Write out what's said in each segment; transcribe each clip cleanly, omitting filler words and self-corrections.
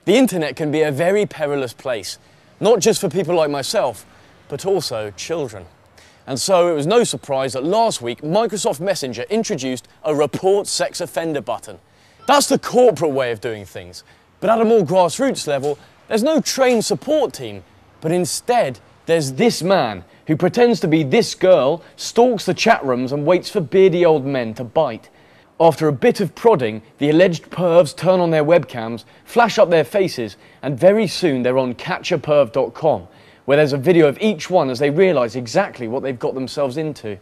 The internet can be a very perilous place, not just for people like myself, but also children. And so it was no surprise that last week Microsoft Messenger introduced a report sex offender button. That's the corporate way of doing things, but at a more grassroots level, there's no trained support team, but instead there's this man who pretends to be this girl, stalks the chat rooms and waits for beardy old men to bite. After a bit of prodding, the alleged pervs turn on their webcams, flash up their faces, and very soon they're on catchaperv.com, where there's a video of each one as they realise exactly what they've got themselves into.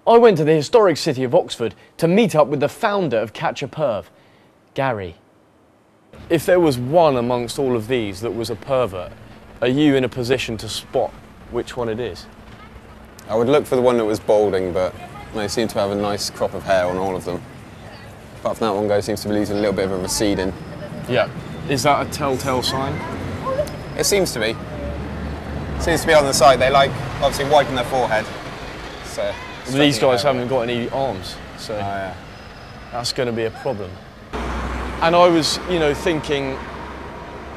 I went to the historic city of Oxford to meet up with the founder of Catch a Perv, Gary. If there was one amongst all of these that was a pervert, are you in a position to spot which one it is? I would look for the one that was balding, but they seem to have a nice crop of hair on all of them. Apart from that one guy seems to be losing a little bit of a receding. Yeah. Is that a telltale sign? It seems to be. Seems to be on the side. They like, obviously, wiping their forehead. So these guys haven't got any arms, so that's going to be a problem. And I was, you know, thinking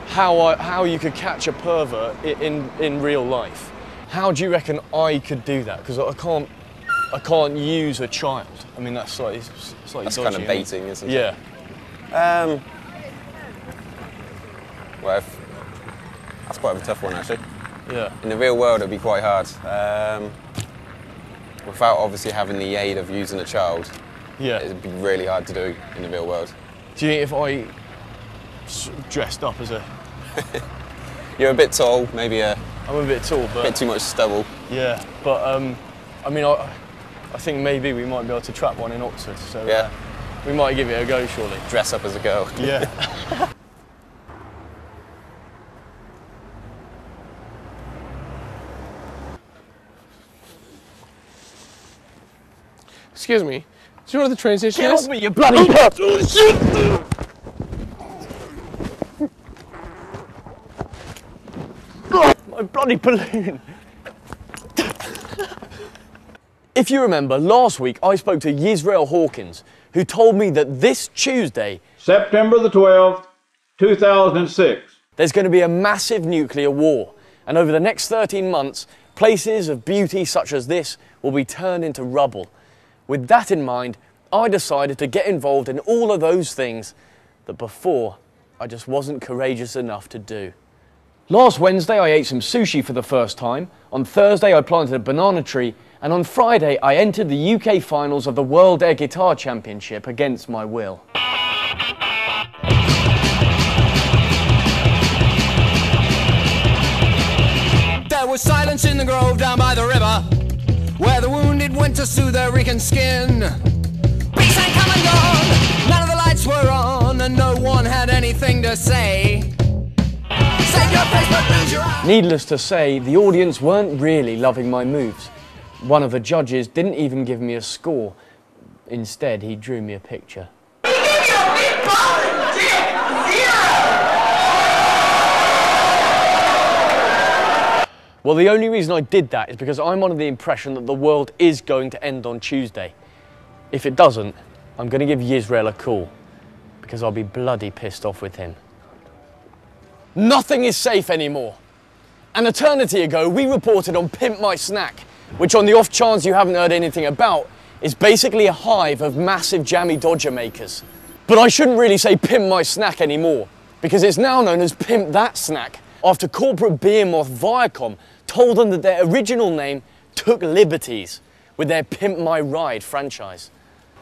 how you could catch a pervert in real life. How do you reckon I could do that? Because I can't use a child. I mean, that's slightly that's dodgy, kind of baiting, isn't it? Yeah. Well, that's quite a tough one, actually. Yeah. In the real world, it'd be quite hard. Without obviously having the aid of using a child, yeah, it'd be really hard to do in the real world. Do you think if I dressed up as a... You're a bit tall, maybe I'm a bit tall, but... a bit too much stubble. Yeah, but I mean, I think maybe we might be able to trap one in Oxford, so yeah. We might give it a go, surely. Dress up as a girl. Yeah. Excuse me, do you know what the train station is? Get off me, you bloody perv! My bloody balloon! If you remember, last week I spoke to Yisrael Hawkins, who told me that this Tuesday, September the 12th, 2006, there's going to be a massive nuclear war, and over the next 13 months, places of beauty such as this will be turned into rubble. With that in mind, I decided to get involved in all of those things that before I just wasn't courageous enough to do. Last Wednesday I ate some sushi for the first time, on Thursday I planted a banana tree, and on Friday I entered the UK finals of the World Air Guitar Championship against my will. There was silence in the grove down by the river, where the wounded went to soothe their reeking skin. Weeks had come and gone, none of the lights were on, and no one had anything to say. Save your face but lose your eyes. Needless to say, the audience weren't really loving my moves. One of the judges didn't even give me a score. Instead, he drew me a picture. Well, the only reason I did that is because I'm under the impression that the world is going to end on Tuesday. If it doesn't, I'm going to give Yisrael a call, because I'll be bloody pissed off with him. Nothing is safe anymore. An eternity ago, we reported on Pimp My Snack, which, on the off chance you haven't heard anything about, is basically a hive of massive jammy dodger makers. But I shouldn't really say Pimp My Snack anymore, because it's now known as Pimp That Snack, after corporate behemoth Viacom told them that their original name took liberties with their Pimp My Ride franchise.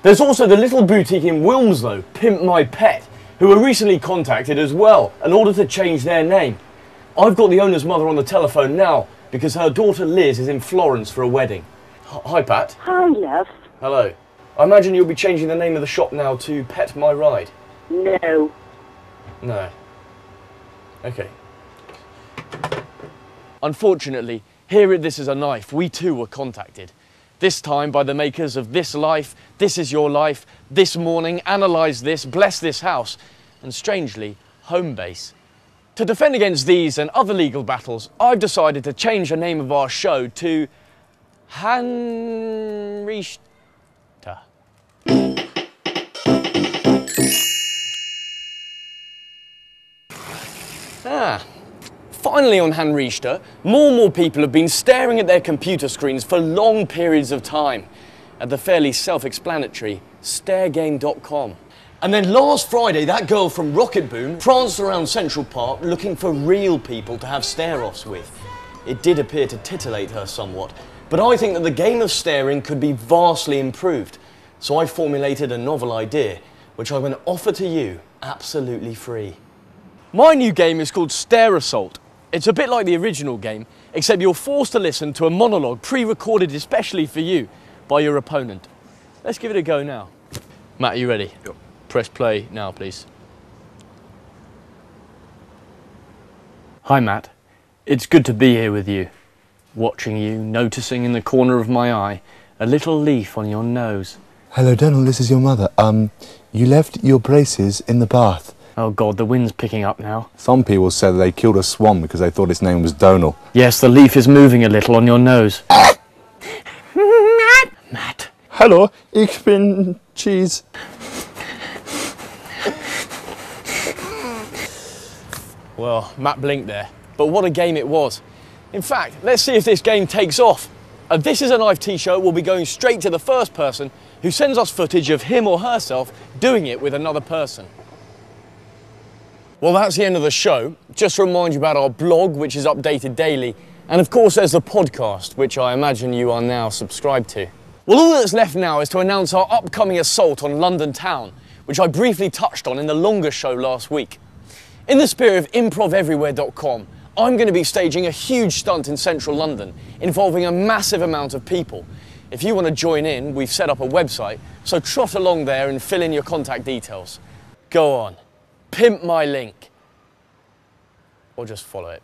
There's also the little boutique in Wilmslow, Pimp My Pet, who were recently contacted as well in order to change their name. I've got the owner's mother on the telephone now because her daughter Liz is in Florence for a wedding. Hi, Pat. Hi, love. Hello. I imagine you'll be changing the name of the shop now to Pet My Ride. No. No. Okay. Unfortunately, here at This Is a Knife, we too were contacted. This time by the makers of This Life, This Is Your Life, This Morning, Analyze This, Bless This House, and strangely, Homebase. To defend against these and other legal battles, I've decided to change the name of our show to Hanrishta. Finally on Hanrichte, more and more people have been staring at their computer screens for long periods of time at the fairly self-explanatory staregame.com. And then last Friday, that girl from Rocket Boom pranced around Central Park looking for real people to have stare-offs with. It did appear to titillate her somewhat, but I think that the game of staring could be vastly improved. So I formulated a novel idea, which I'm going to offer to you absolutely free. My new game is called Stare Assault. It's a bit like the original game, except you're forced to listen to a monologue pre-recorded especially for you by your opponent. Let's give it a go now. Matt, are you ready? Yep. Press play now, please. Hi, Matt. It's good to be here with you. Watching you, noticing in the corner of my eye a little leaf on your nose. Hello, Donald, this is your mother. You left your braces in the bath. Oh God, the wind's picking up now. Some people said they killed a swan because they thought its name was Donald. Yes, the leaf is moving a little on your nose. Matt. Hello, ich bin cheese. Well, Matt blinked there, but what a game it was. In fact, let's see if this game takes off. A This Is a Knife t-shirt will be going straight to the first person who sends us footage of him or herself doing it with another person. Well, that's the end of the show. Just to remind you about our blog, which is updated daily. And of course, there's the podcast, which I imagine you are now subscribed to. Well, all that's left now is to announce our upcoming assault on London town, which I briefly touched on in the longer show last week. In the spirit of improveverywhere.com, I'm going to be staging a huge stunt in central London involving a massive amount of people. If you want to join in, we've set up a website, so trot along there and fill in your contact details. Go on, pimp my link, or just follow it.